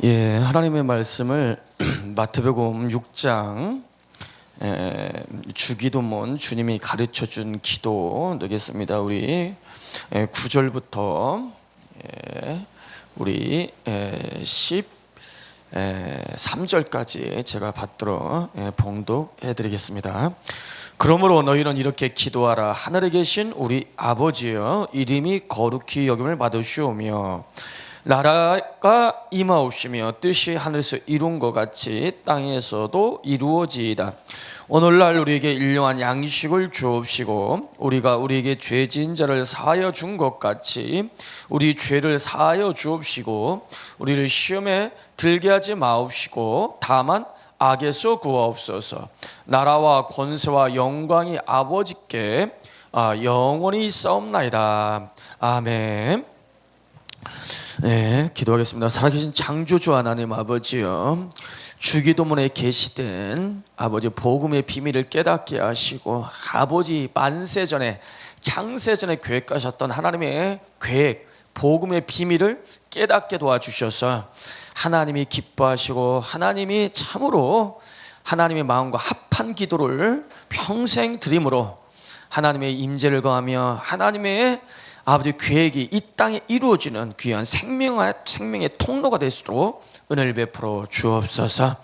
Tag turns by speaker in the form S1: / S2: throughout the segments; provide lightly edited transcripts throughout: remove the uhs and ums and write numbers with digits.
S1: 하나님의 말씀을 마태복음 6장 주기도문 주님이 가르쳐준 기도 되겠습니다. 우리 9절부터 우리 13절까지 제가 받들어 봉독해 드리겠습니다. 그러므로 너희는 이렇게 기도하라. 하늘에 계신 우리 아버지여, 이름이 거룩히 여김을 받으시오며 나라가 임하옵시며 뜻이 하늘에서 이룬 것 같이 땅에서도 이루어지이다. 오늘날 우리에게 일용할 양식을 주옵시고 우리가 우리에게 죄 지은 자를 사하여 준 것 같이 우리 죄를 사하여 주옵시고 우리를 시험에 들게 하지 마옵시고 다만 악에서 구하옵소서. 나라와 권세와 영광이 아버지께 영원히 있사옵나이다. 아멘. 기도하겠습니다. 살아계신 창조주 하나님 아버지여, 주기도문에 계시된 아버지 복음의 비밀을 깨닫게 하시고 아버지 만세전에 창세전에 계획하셨던 하나님의 계획 복음의 비밀을 깨닫게 도와주셔서 하나님이 기뻐하시고 하나님이 참으로 하나님의 마음과 합한 기도를 평생 드림으로 하나님의 임재를 거하며 하나님의 아버지 계획이 이 땅에 이루어지는 귀한 생명의 통로가 될 수 있도록 은혜를 베풀어 주옵소서.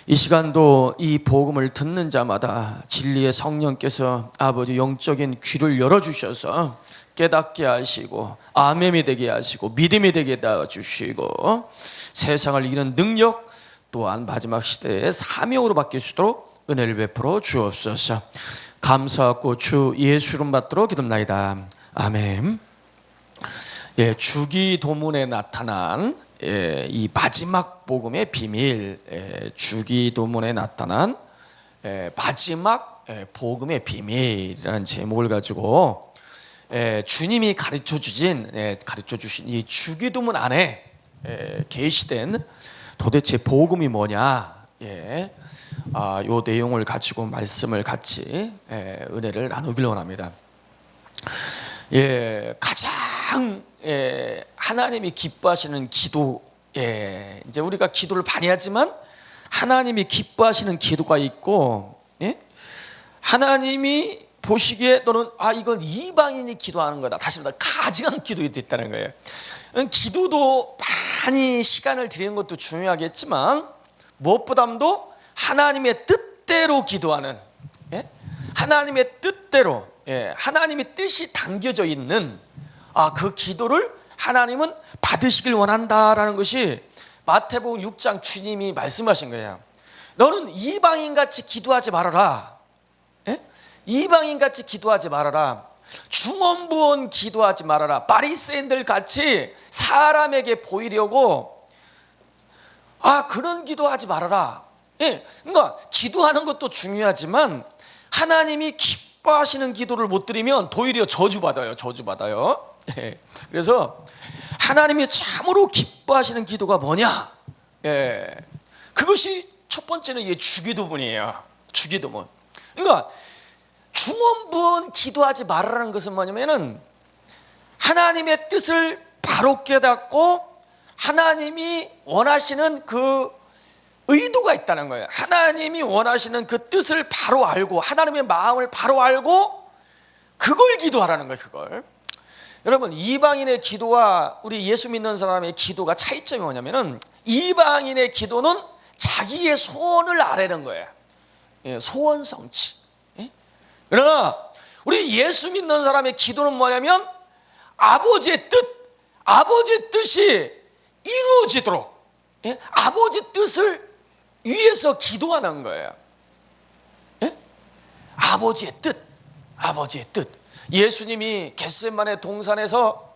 S1: 이 시간도 이 복음을 듣는 자마다 진리의 성령께서 아버지 영적인 귀를 열어주셔서 깨닫게 하시고 아멘이 되게 하시고 믿음이 되게 해주시고 세상을 이기는 능력 또한 마지막 시대의 사명으로 바뀔 수 있도록 은혜를 베풀어 주옵소서. 감사하고 주 예수 이름 받들어 기도합나이다. 아멘. 주기도문에 나타난 이 마지막 복음의 비밀, 주기도문에 나타난 마지막 복음의 비밀이라는 제목을 가지고 주님이 가르쳐 주신 이 주기도문 안에 계시된 도대체 복음이 뭐냐, 요 내용을 가지고 말씀을 같이 은혜를 나누기를 원합니다. 가장 하나님이 기뻐하시는 기도, 이제 우리가 기도를 많이 하지만 하나님이 기뻐하시는 기도가 있고, 하나님이 보시기에 너는 이건 이방인이 기도하는 거다. 다시 말해 가증한 기도가 있다는 거예요. 기도도 많이 시간을 드리는 것도 중요하겠지만 무엇보다도 하나님의 뜻대로 기도하는, 하나님의 뜻대로, 하나님의 뜻이 담겨져 있는 그 기도를 하나님은 받으시길 원한다라는 것이 마태복음 6장 주님이 말씀하신 거예요. 너는 이방인같이 기도하지 말아라. 이방인같이 기도하지 말아라. 중언부언 기도하지 말아라. 바리새인들 같이 사람에게 보이려고 그런 기도하지 말아라. 그러니까 기도하는 것도 중요하지만 하나님이 기뻐하시는 기도를 못 드리면 도리어 저주받아요. 그래서 하나님이 참으로 기뻐하시는 기도가 뭐냐? 그것이 첫 번째는 이 주기도문이에요. 주기도문. 그러니까 중언부언 기도하지 말라는 것은 뭐냐면은 하나님의 뜻을 바로 깨닫고 하나님이 원하시는 그 의도가 있다는 거예요. 하나님이 원하시는 그 뜻을 바로 알고 하나님의 마음을 바로 알고 그걸 기도하라는 거예요. 그걸. 여러분, 이방인의 기도와 우리 예수 믿는 사람의 기도가 차이점이 뭐냐면은 이방인의 기도는 자기의 소원을 아뢰는 거예요. 소원 성취. 그러나 우리 예수 믿는 사람의 기도는 뭐냐면 아버지의 뜻이 이루어지도록 아버지 뜻을 위해서 기도하는 거예요. 아버지의 뜻. 예수님이 겟세마네 동산에서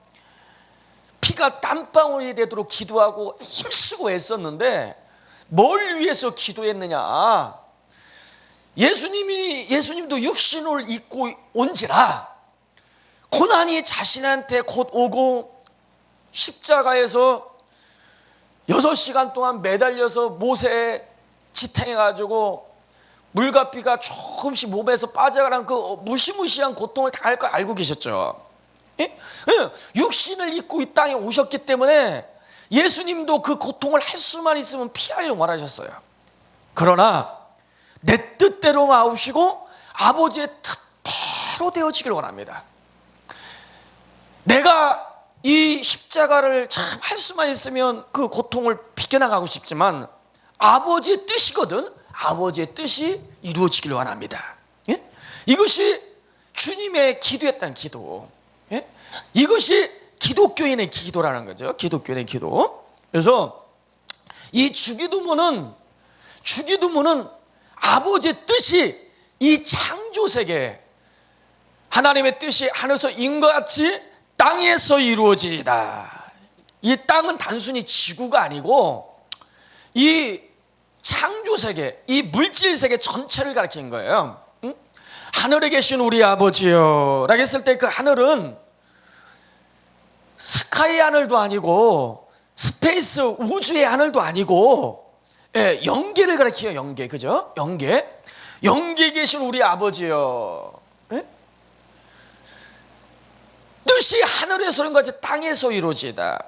S1: 피가 땀방울이 되도록 기도하고 힘쓰고 애썼는데 뭘 위해서 기도했느냐? 예수님도 육신을 입고 온지라 고난이 자신한테 곧 오고 십자가에서 6시간 동안 매달려서 모세에 지탱해가지고 물과 피가 조금씩 몸에서 빠져가는 그 무시무시한 고통을 당할 걸 알고 계셨죠. 육신을 입고 이 땅에 오셨기 때문에 예수님도 그 고통을 할 수만 있으면 피하려고 원하셨어요. 그러나 내 뜻대로 마옵시고 아버지의 뜻대로 되어지길 원합니다. 내가 이 십자가를 참 할 수만 있으면 그 고통을 비껴나가고 싶지만 아버지의 뜻이거든. 아버지의 뜻이 이루어지길 원합니다. 예? 이것이 주님의 기도했던 기도. 예? 이것이 기독교인의 기도라는 거죠. 기독교인의 기도. 그래서 이 주기도문은 아버지의 뜻이 이 창조세계, 하나님의 뜻이 하늘에서 인과 같이 땅에서 이루어지리다. 이 땅은 단순히 지구가 아니고 이 창조세계, 이 물질세계 전체를 가리키는 거예요. 응? 하늘에 계신 우리 아버지요 라고 했을 때 그 하늘은 스카이 하늘도 아니고 스페이스 우주의 하늘도 아니고, 예, 영계를 가리켜요. 영계, 그죠? 영계에 계신 우리 아버지요. 예? 뜻이 하늘에서 인과 같이 땅에서 이루어지다.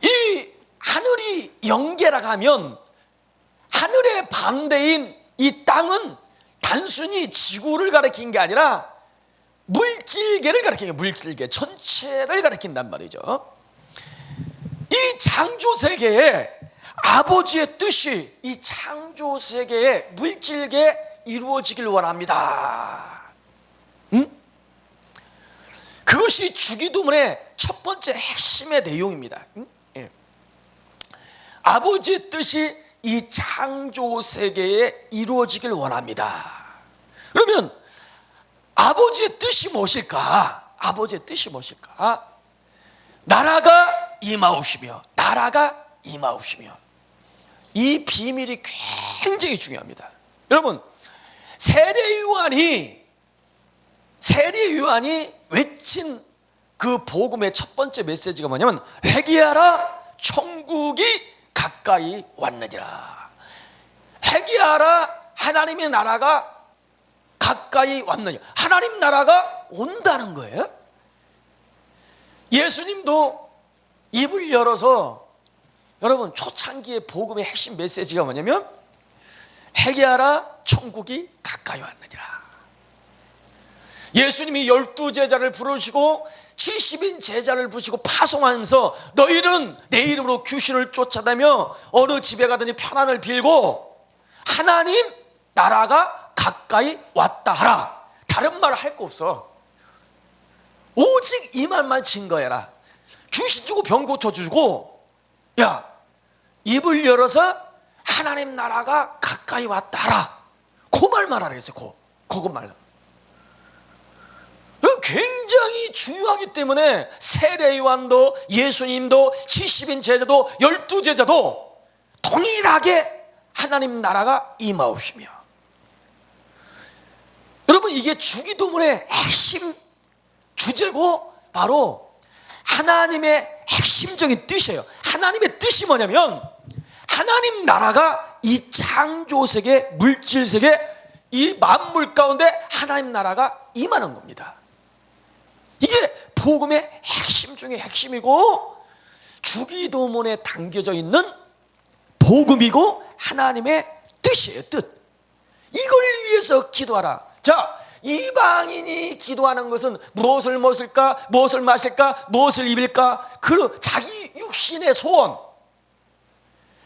S1: 이 하늘이 영계라 하면 하늘의 반대인 이 땅은 단순히 지구를 가리킨 게 아니라 물질계를 가리키는 거예요. 물질계 전체를 가리킨단 말이죠. 이 창조세계에 아버지의 뜻이 이 창조세계의 물질계에 이루어지길 원합니다. 응? 그것이 주기도문의 첫 번째 핵심의 내용입니다. 응? 예. 아버지의 뜻이 이 창조세계에 이루어지길 원합니다. 그러면 아버지의 뜻이 무엇일까? 아버지의 뜻이 무엇일까? 나라가 임하옵시며, 나라가 임하옵시며. 이 비밀이 굉장히 중요합니다. 여러분, 세례요한이 외친 그 복음의 첫 번째 메시지가 뭐냐면 회개하라, 천국이 가까이 왔느니라. 회개하라, 하나님의 나라가 가까이 왔느냐. 하나님 나라가 온다는 거예요. 예수님도 입을 열어서, 여러분, 초창기의 복음의 핵심 메시지가 뭐냐면 회개하라, 천국이 가까이 왔느니라. 예수님이 12제자를 부르시고 70인 제자를 부르시고 파송하면서 너희는 내 이름으로 귀신을 쫓아다니며 어느 집에 가더니 편안을 빌고 하나님 나라가 가까이 왔다 하라. 다른 말 할 거 없어. 오직 이 말만 증거해라. 귀신 주고 병 고쳐주고, 야, 입을 열어서 하나님 나라가 가까이 왔다 하라. 그 말만 하라 그랬어요. 그것만. 굉장히 중요하기 때문에 세례요한도 예수님도 70인 제자도 12제자도 동일하게 하나님 나라가 임하옵시며. 여러분, 이게 주기도문의 핵심 주제고 바로 하나님의 핵심적인 뜻이에요. 하나님의 뜻이 뭐냐면 하나님 나라가 이 창조세계, 물질세계, 이 만물 가운데 하나님 나라가 임하는 겁니다. 이게 복음의 핵심 중에 핵심이고 주기도문에 담겨져 있는 복음이고 하나님의 뜻이에요. 뜻. 이걸 위해서 기도하라. 자, 이방인이 기도하는 것은 무엇을 먹을까, 무엇을 마실까, 무엇을 입을까, 그 자기 육신의 소원.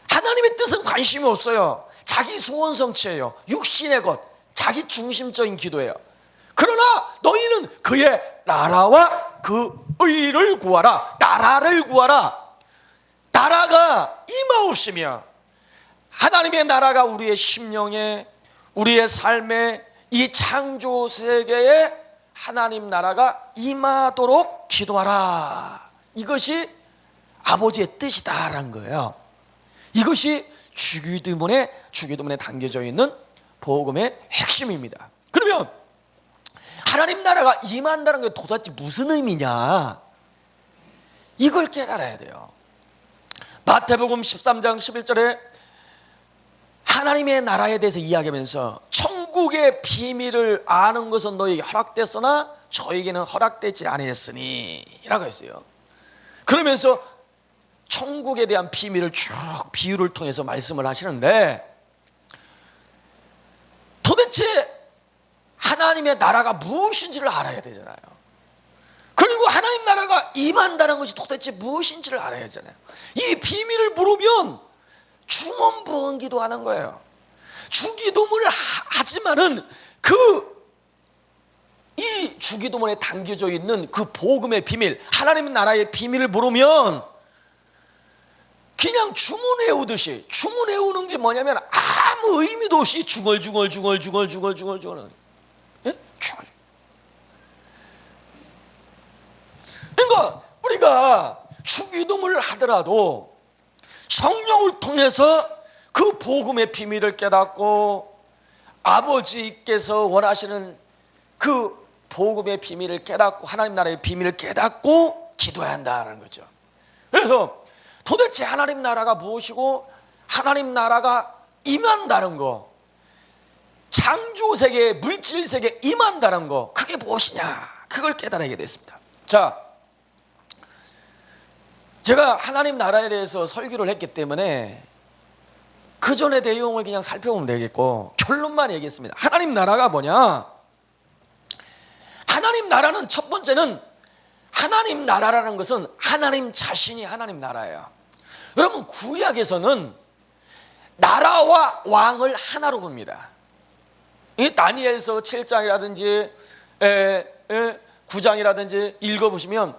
S1: 하나님의 뜻은 관심이 없어요. 자기 소원 성취예요. 육신의 것, 자기 중심적인 기도예요. 그러나 너희는 그의 나라와 그 의를 구하라. 나라를 구하라. 나라가 임하옵시며, 하나님의 나라가 우리의 심령에, 우리의 삶에, 이 창조 세계에 하나님 나라가 임하도록 기도하라. 이것이 아버지의 뜻이다라는 거예요. 이것이 주기도문에 담겨져 있는 복음의 핵심입니다. 그러면 하나님 나라가 임한다는 게 도대체 무슨 의미냐? 이걸 깨달아야 돼요. 마태복음 13장 11절에 하나님의 나라에 대해서 이야기하면서 천국의 비밀을 아는 것은 너희에게 허락됐으나 저에게는 허락되지 아니했으니 라고 했어요. 그러면서 천국에 대한 비밀을 쭉 비유를 통해서 말씀을 하시는데, 도대체 하나님의 나라가 무엇인지를 알아야 되잖아요. 그리고 하나님 나라가 임한다는 것이 도대체 무엇인지를 알아야 되잖아요. 이 비밀을 모르면 중언부언 기도하는 거예요. 주기도문을 하지만은 이 주기도문에 담겨져 있는 그 복음의 비밀, 하나님 나라의 비밀을 모르면 그냥 주문 외우듯이, 주문 외우는 게 뭐냐면 아무 의미도 없이 중얼중얼 예? 그러니까 우리가 주기도문을 하더라도 성령을 통해서 그 복음의 비밀을 깨닫고 아버지께서 원하시는 그 복음의 비밀을 깨닫고 하나님 나라의 비밀을 깨닫고 기도해야 한다는 거죠. 그래서 도대체 하나님 나라가 무엇이고 하나님 나라가 임한다는 거, 창조세계, 물질세계에 임한다는 거, 그게 무엇이냐, 그걸 깨달아야 됐습니다. 자, 제가 하나님 나라에 대해서 설교를 했기 때문에 그 전의 내용을 그냥 살펴보면 되겠고 결론만 얘기했습니다. 하나님 나라가 뭐냐? 하나님 나라는 첫 번째는, 하나님 나라라는 것은 하나님 자신이 하나님 나라예요. 여러분, 구약에서는 나라와 왕을 하나로 봅니다. 이 다니엘서 7장이라든지 9장이라든지 읽어보시면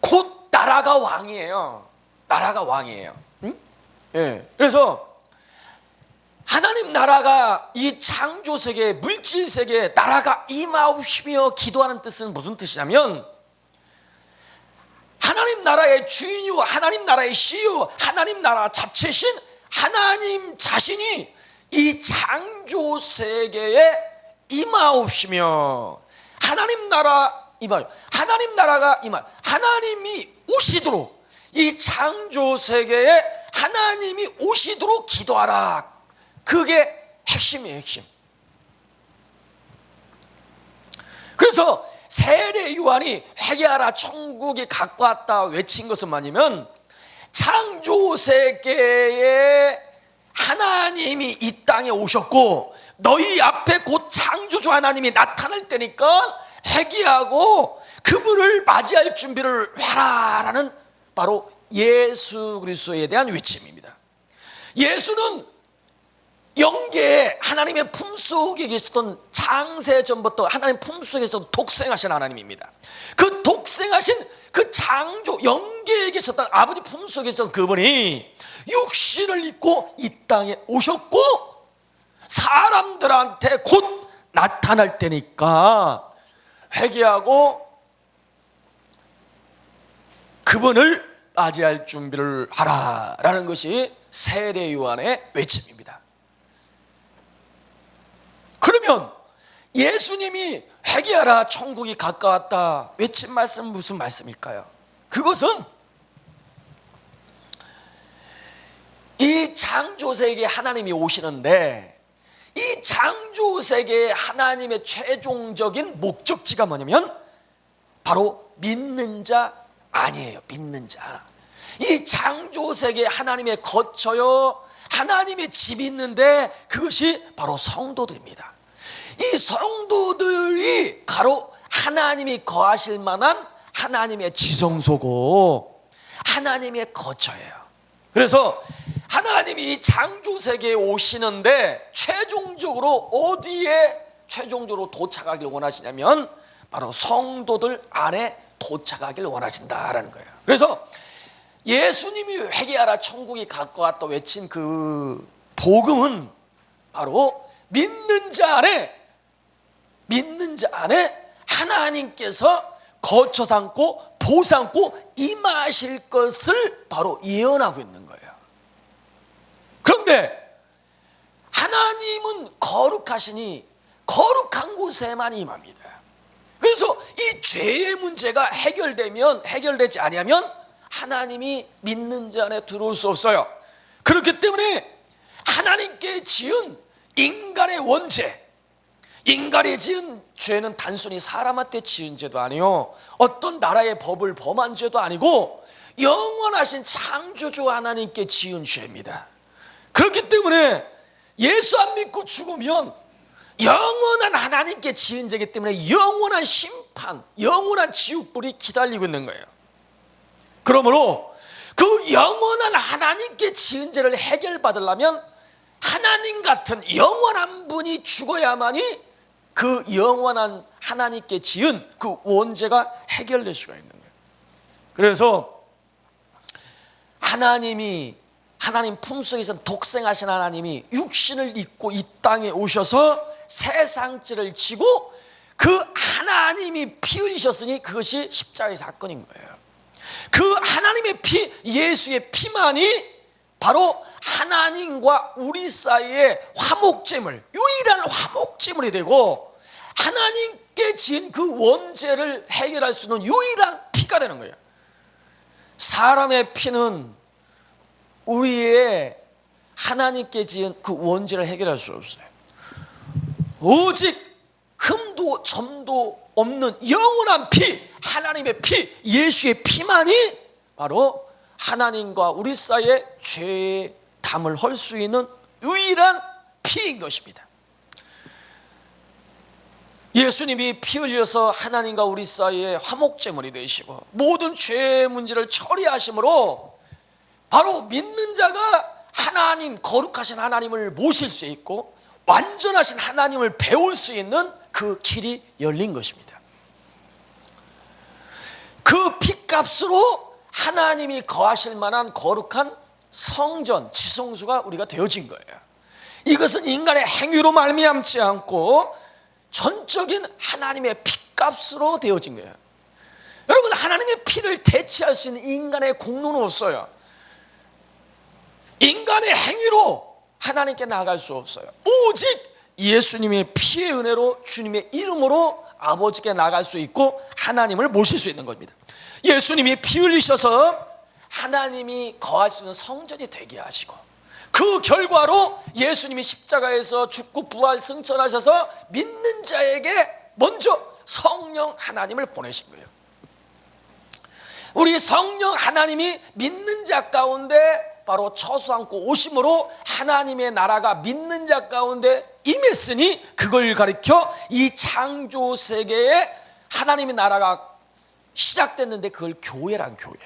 S1: 곧 나라가 왕이에요. 나라가 왕이에요. 응? 예. 그래서 하나님 나라가 이 창조세계, 물질세계에 나라가 임하시며 기도하는 뜻은 무슨 뜻이냐면, 하나님 나라의 주인이요, 하나님 나라의 CEO, 하나님 나라 자체신 하나님 자신이 이 창조세계에 임하시며 하나님 나라 임하, 하나님 나라가 임하, 하나님이 오시도록, 이 창조세계에 하나님이 오시도록 기도하라. 그게 핵심이에요, 핵심. 그래서 세례 요한이 회개하라 천국이 가까웠다 외친 것은 뭐냐면, 창조세계에 하나님이 이 땅에 오셨고 너희 앞에 곧 창조주 하나님이 나타날 때니까 회개하고 그분을 맞이할 준비를 해라라는 바로 예수 그리스도에 대한 외침입니다. 예수는 영계에 하나님의 품속에 계셨던, 창세 전부터 하나님 품속에서 독생하신 하나님입니다. 그 독생하신 그 창조 영계에 계셨던 아버지 품속에 계셨던 그분이 육신을 입고 이 땅에 오셨고 사람들한테 곧 나타날 때니까 회개하고 그분을 맞이할 준비를 하라라는 것이 세례 요한의 외침입니다. 그러면 예수님이 회개하라 천국이 가까웠다 외친 말씀 무슨 말씀일까요? 그것은 이 창조세계에 하나님이 오시는데, 이 창조세계에 하나님의 최종적인 목적지가 뭐냐면 바로 믿는 자 아니에요. 믿는 자. 이 창조세계에 하나님의 거처요, 하나님의 집이 있는데 그것이 바로 성도들입니다. 이 성도들이 바로 하나님이 거하실 만한 하나님의 지성소고 하나님의 거처예요. 그래서 하나님이 이 창조세계에 오시는데 최종적으로 어디에 최종적으로 도착하길 원하시냐면 바로 성도들 안에 도착하길 원하신다라는 거예요. 그래서 예수님이 회개하라 천국이 가까웠다 외친 그 복음은 바로 믿는 자 안에 하나님께서 거처 삼고 보삼고 임하실 것을 바로 예언하고 있는 거예요. 그런데 하나님은 거룩하시니 거룩한 곳에만 임합니다. 그래서 이 죄의 문제가 해결되지 아니하면 하나님이 믿는 자 안에 들어올 수 없어요. 그렇기 때문에 하나님께 지은 인간의 원죄, 인간이 지은 죄는 단순히 사람한테 지은 죄도 아니요, 어떤 나라의 법을 범한 죄도 아니고 영원하신 창조주 하나님께 지은 죄입니다. 그렇기 때문에 예수 안 믿고 죽으면 영원한 하나님께 지은 죄이기 때문에 영원한 심판, 영원한 지옥불이 기다리고 있는 거예요. 그러므로 그 영원한 하나님께 지은 죄를 해결받으려면 하나님 같은 영원한 분이 죽어야만이 그 영원한 하나님께 지은 그 원죄가 해결될 수가 있는 거예요. 그래서 하나님 품속에서 독생하신 하나님이 육신을 입고 이 땅에 오셔서 세상죄를 지고 그 하나님이 피 흘리셨으니 그것이 십자가의 사건인 거예요. 그 하나님의 피, 예수의 피만이 바로 하나님과 우리 사이의 화목제물, 유일한 화목제물이 되고 하나님께 지은 그 원죄를 해결할 수 있는 유일한 피가 되는 거예요. 사람의 피는 우리의 하나님께 지은 그 원죄를 해결할 수 없어요. 오직 흠도 점도 없는 영원한 피, 하나님의 피, 예수의 피만이 바로 하나님과 우리 사이의 죄의 담을 헐 수 있는 유일한 피인 것입니다. 예수님이 피 흘려서 하나님과 우리 사이의 화목제물이 되시고 모든 죄의 문제를 처리하심으로 바로 믿는 자가 하나님, 거룩하신 하나님을 모실 수 있고 완전하신 하나님을 배울 수 있는 그 길이 열린 것입니다. 그 피값으로 하나님이 거하실 만한 거룩한 성전, 지성소가 우리가 되어진 거예요. 이것은 인간의 행위로 말미암지 않고 전적인 하나님의 피값으로 되어진 거예요. 여러분, 하나님의 피를 대체할 수 있는 인간의 공로는 없어요. 인간의 행위로 하나님께 나아갈 수 없어요. 오직 예수님의 피의 은혜로 주님의 이름으로 아버지께 나아갈 수 있고 하나님을 모실 수 있는 겁니다. 예수님이 피 흘리셔서 하나님이 거할 수 있는 성전이 되게 하시고 그 결과로 예수님이 십자가에서 죽고 부활 승천하셔서 믿는 자에게 먼저 성령 하나님을 보내신 거예요. 우리 성령 하나님이 믿는 자 가운데 바로 처수함고 오심으로 하나님의 나라가 믿는 자 가운데 임했으니 그걸 가리켜 이 창조 세계에 하나님의 나라가 시작됐는데 그걸 교회란 교회.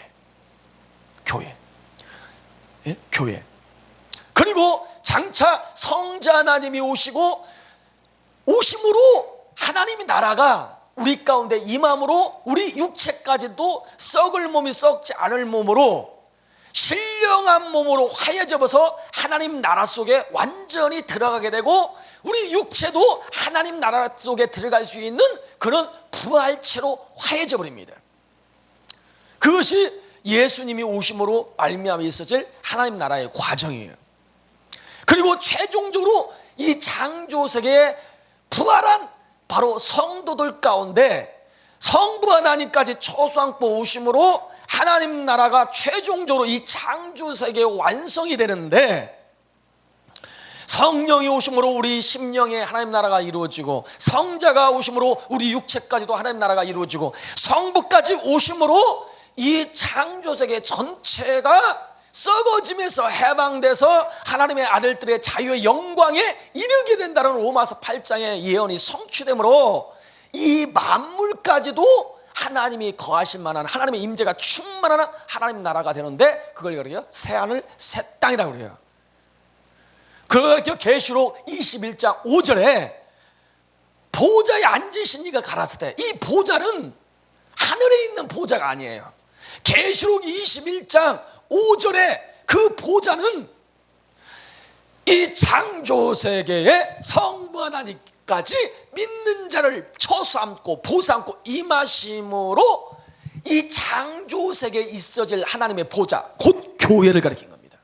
S1: 예? 교회. 그리고 장차 성자 하나님이 오심으로 하나님의 나라가 우리 가운데 임함으로 우리 육체까지도 썩을 몸이 썩지 않을 몸으로 신령한 몸으로 화해접어서 하나님 나라 속에 완전히 들어가게 되고 우리 육체도 하나님 나라 속에 들어갈 수 있는 그런 부활체로 화해져 버립니다. 그것이 예수님이 오심으로 말미암아 있어질 하나님 나라의 과정이에요. 그리고 최종적으로 이 창조세계에 부활한 바로 성도들 가운데 성부 하나님까지 초수함고 오심으로 하나님 나라가 최종적으로 이 창조세계의 완성이 되는데 성령이 오심으로 우리 심령에 하나님 나라가 이루어지고 성자가 오심으로 우리 육체까지도 하나님 나라가 이루어지고 성부까지 오심으로 이 창조세계 전체가 썩어짐에서 해방돼서 하나님의 아들들의 자유의 영광에 이르게 된다는 로마서 8장의 예언이 성취되므로 이 만물까지도 하나님이 거하실 만한 하나님의 임재가 충만한 하나님 나라가 되는데 그걸 그래요 새하늘 새 땅이라고 그래요. 그 계시록 21장 5절에 보좌에 앉으신 이가 가라사대 때 이 보좌는 하늘에 있는 보좌가 아니에요. 계시록 21장 5절에 그 보좌는 이 창조세계의 성부 하나님까지 믿는 자를 처수함고 보삼고 임하심으로 이 창조세계에 있어질 하나님의 보좌 곧 교회를 가리킨 겁니다.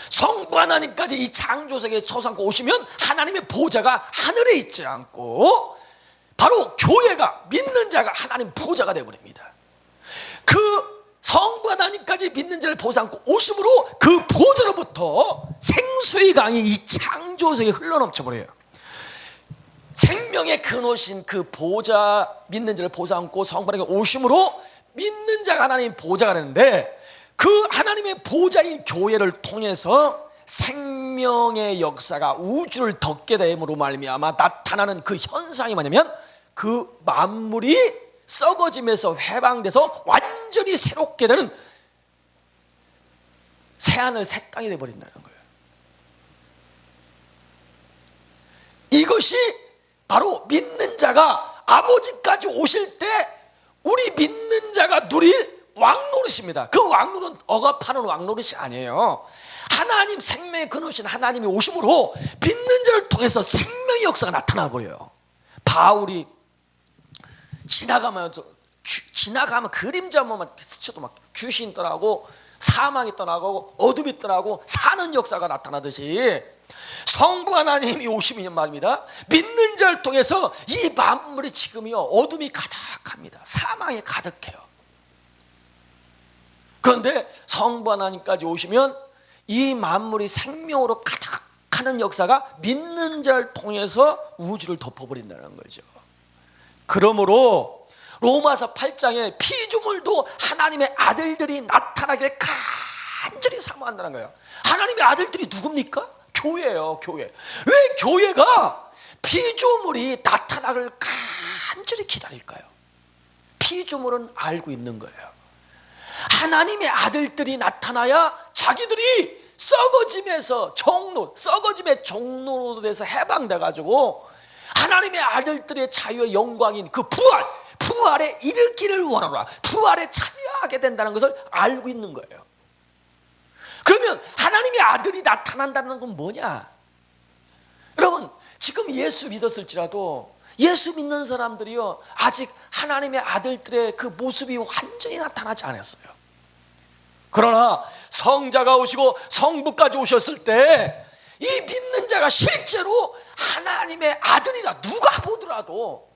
S1: 성부 하나님까지 이 창조세계에 처수함고 오시면 하나님의 보좌가 하늘에 있지 않고 바로 교회가 믿는 자가 하나님 보좌가 되어버립니다. 그 성부 하나님까지 믿는 자를 보삼고 오심으로 그 보좌로부터 생수의 강이 이 창조세계에 흘러넘쳐버려요. 생명의 근원이신 그 보좌 믿는 자를 보삼고 성부 하나님께 오심으로 믿는 자가 하나님 보좌가 되는데, 그 하나님의 보좌인 교회를 통해서 생명의 역사가 우주를 덮게 됨으로 말미암아 나타나는 그 현상이 뭐냐면, 그 만물이 썩어짐에서 해방돼서 완전히 새롭게 되는 새하늘 새 땅이 되어버린다는 거예요. 이것이 바로 믿는 자가 아버지까지 오실 때 우리 믿는 자가 누릴 왕노릇입니다. 그 왕노릇은 억압하는 왕노릇이 아니에요. 하나님 생명의 근원이신 하나님이 오심으로 믿는 자를 통해서 생명의 역사가 나타나 버려요. 바울이 지나가면 그림자 한번만 스쳐도 막 귀신이 떠나고 사망이 떠나고 어둠이 떠나고 사는 역사가 나타나듯이 성부 하나님이 오시면 말입니다. 믿는 자를 통해서 이 만물이 지금이요 어둠이 가득합니다. 사망이 가득해요. 그런데 성부 하나님까지 오시면 이 만물이 생명으로 가득하는 역사가 믿는 자를 통해서 우주를 덮어버린다는 거죠. 그러므로 로마서 8장에 피조물도 하나님의 아들들이 나타나길 간절히 사모한다는 거예요. 하나님의 아들들이 누굽니까? 교회예요. 교회. 왜 교회가 피조물이 나타나길 간절히 기다릴까요? 피조물은 알고 있는 거예요. 하나님의 아들들이 나타나야 자기들이 썩어짐에서 썩어짐의 종로로 돼서 해방돼가지고 하나님의 아들들의 자유의 영광인 그 부활에 이르기를 원하노라. 부활에 참여하게 된다는 것을 알고 있는 거예요. 그러면 하나님의 아들이 나타난다는 건 뭐냐? 여러분, 지금 예수 믿었을지라도 예수 믿는 사람들이요 아직 하나님의 아들들의 그 모습이 완전히 나타나지 않았어요. 그러나 성자가 오시고 성부까지 오셨을 때 이 믿는 자가 실제로 하나님의 아들이라 누가 보더라도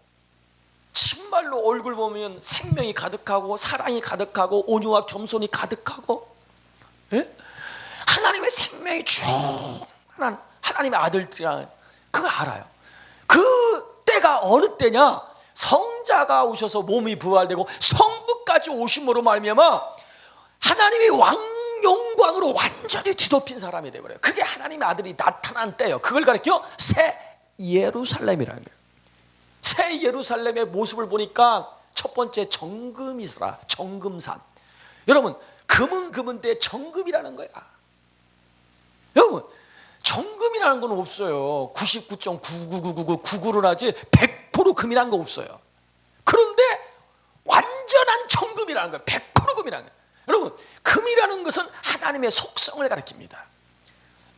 S1: 정말로 얼굴 보면 생명이 가득하고 사랑이 가득하고 온유와 겸손이 가득하고, 예? 하나님의 생명이 충만한 하나님의 아들들이라 그걸 알아요. 그 때가 어느 때냐? 성자가 오셔서 몸이 부활되고 성부까지 오심으로 말미암아 하나님의 왕 영광으로 완전히 뒤덮인 사람이 되어버려요. 그게 하나님의 아들이 나타난 때예요. 그걸 가리켜 새 예루살렘이라는 거예요. 새 예루살렘의 모습을 보니까 첫 번째 정금이더라. 정금산. 여러분, 금은 때 정금이라는 거야. 여러분, 정금이라는 건 없어요. 99.9999999를 하지 100% 금이라는 거 없어요. 그런데 완전한 정금이라는 거예요. 100% 금이라는 거예요. 여러분, 금이라는 것은 하나님의 속성을 가리킵니다.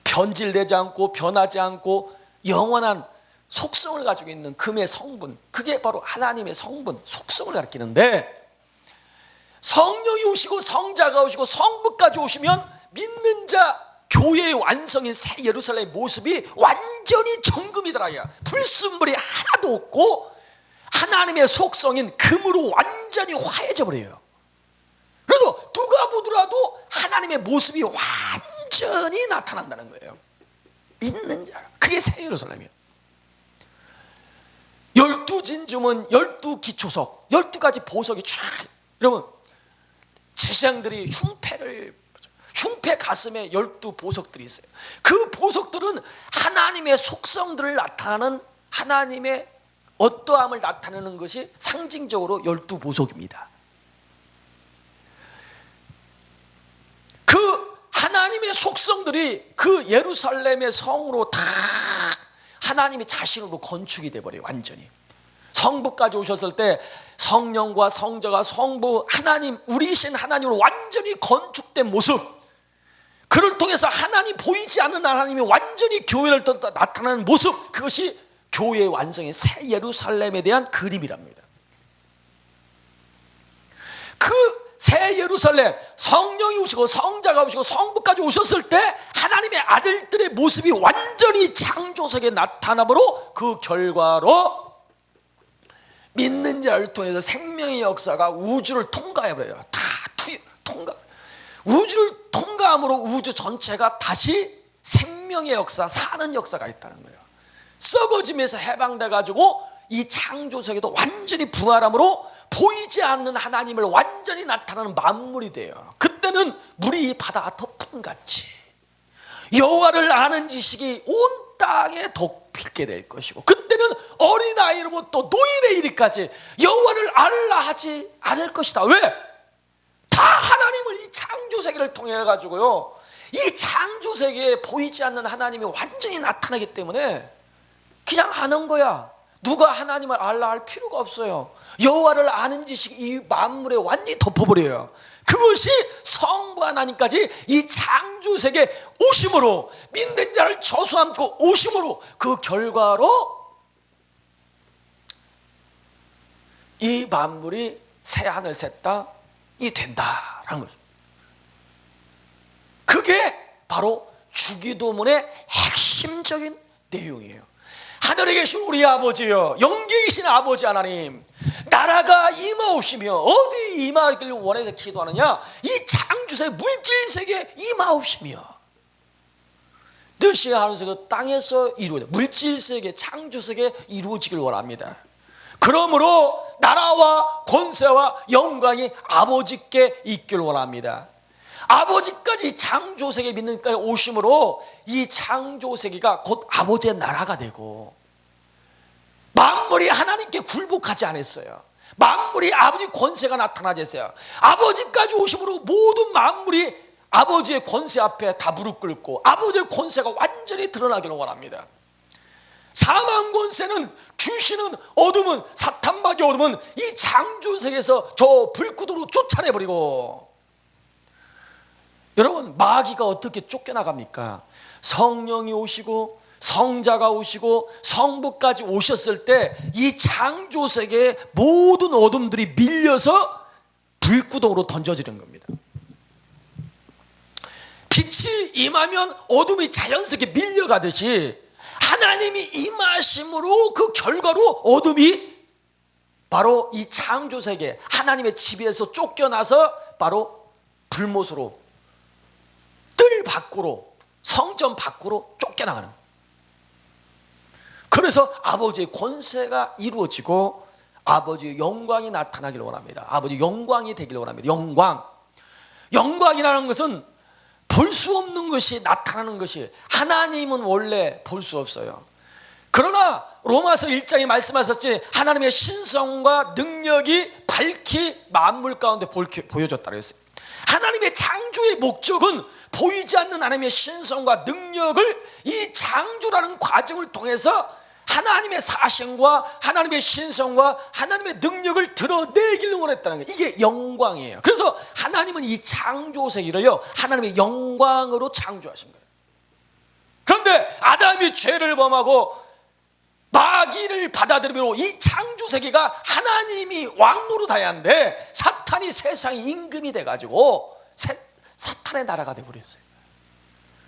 S1: 변질되지 않고 변하지 않고 영원한 속성을 가지고 있는 금의 성분, 그게 바로 하나님의 성분, 속성을 가리키는데, 성령이 오시고 성자가 오시고 성부까지 오시면 믿는 자 교회의 완성인 새 예루살렘의 모습이 완전히 정금이더라. 불순물이 하나도 없고 하나님의 속성인 금으로 완전히 화해져 버려요. 그래도 누가 보더라도 하나님의 모습이 완전히 나타난다는 거예요. 믿는 자, 그게 새 예루살렘이에요. 12진주문, 12기초석, 12가지 보석이 쫙. 여러분, 제사장들이 흉패 가슴에 12보석들이 있어요. 그 보석들은 하나님의 속성들을 나타내는, 하나님의 어떠함을 나타내는 것이 상징적으로 12보석입니다. 그 하나님의 속성들이 그 예루살렘의 성으로 다 하나님이 자신으로 건축이 돼버려요. 완전히 성부까지 오셨을 때 성령과 성자가 성부 하나님, 우리이신 하나님으로 완전히 건축된 모습, 그를 통해서 하나님, 보이지 않는 하나님이 완전히 교회를 나타나는 모습, 그것이 교회의 완성의 새 예루살렘에 대한 그림이랍니다. 그 새 예루살렘, 성령이 오시고 성자가 오시고 성부까지 오셨을 때 하나님의 아들들의 모습이 완전히 창조석에 나타나므로 그 결과로 믿는 자를 통해서 생명의 역사가 우주를 통과해버려요. 다 통과. 우주를 통과함으로 우주 전체가 다시 생명의 역사, 사는 역사가 있다는 거예요. 썩어짐에서 해방돼가지고 이 창조석에도 완전히 부활함으로 보이지 않는 하나님을 완전히 나타나는 만물이 돼요. 그때는 물이 바다 덮음같이 여호와를 아는 지식이 온 땅에 덮이게 될 것이고, 그때는 어린아이로부터 노인에 이르기까지 여호와를 알라 하지 않을 것이다. 왜? 다 하나님을 이 창조세계를 통해 가지고요, 이 창조세계에 보이지 않는 하나님이 완전히 나타나기 때문에 그냥 아는 거야. 누가 하나님을 알라 할 필요가 없어요. 여호와를 아는 지식이 이 만물에 완전히 덮어버려요. 그것이 성부 하나님까지 이 창조세계에 오심으로, 믿는 자를 저수함고 오심으로, 그 결과로 이 만물이 새 하늘 새 땅이 된다라는 거죠. 그게 바로 주기도문의 핵심적인 내용이에요. 하늘에 계신 우리 아버지여, 영계에 계신 아버지 하나님, 나라가 임하옵시며, 어디 임하기를 원해서 기도하느냐? 이 창조세 물질세계에 임하옵시며, 뜻이 하늘에서 땅에서 이루어져, 물질세계 창조세계에 이루어지길 원합니다. 그러므로 나라와 권세와 영광이 아버지께 있길 원합니다. 아버지까지 창조세계 믿는 까지 오심으로 이 창조세계가 곧 아버지의 나라가 되고, 만물이 하나님께 굴복하지 않았어요. 만물이 아버지 권세가 나타나졌어요. 아버지까지 오심으로 모든 만물이 아버지의 권세 앞에 다 무릎 꿇고 아버지의 권세가 완전히 드러나기를 원합니다. 사망 권세는, 귀신은, 어둠은, 사탄마귀 어둠은 이 창조세계에서 저 불구도로 쫓아내버리고, 여러분, 마귀가 어떻게 쫓겨나갑니까? 성령이 오시고 성자가 오시고 성부까지 오셨을 때 이 창조세계의 모든 어둠들이 밀려서 불구덩으로 던져지는 겁니다. 빛이 임하면 어둠이 자연스럽게 밀려가듯이 하나님이 임하심으로 그 결과로 어둠이 바로 이 창조세계 하나님의 지배에서 쫓겨나서 바로 불못으로, 뜰 밖으로, 성전 밖으로 쫓겨나가는 거예요. 그래서 아버지의 권세가 이루어지고 아버지의 영광이 나타나기를 원합니다. 아버지의 영광이 되기를 원합니다. 영광이라는 것은 볼 수 없는 것이 나타나는 것이, 하나님은 원래 볼 수 없어요. 그러나 로마서 1장에 말씀하셨지, 하나님의 신성과 능력이 밝히 만물 가운데 보여졌다고 했어요. 하나님의 창조의 목적은 보이지 않는 하나님의 신성과 능력을 이 창조라는 과정을 통해서 하나님의 사실과 하나님의 신성과 하나님의 능력을 드러내기를 원했다는 거예요. 이게 영광이에요. 그래서 하나님은 이 창조세계를요, 하나님의 영광으로 창조하신 거예요. 그런데 아담이 죄를 범하고 마귀를 받아들이므로 이 창조세계가 하나님이 왕노릇해야 하는데 사탄이 세상의 임금이 돼가지고 사탄의 나라가 되어버렸어요.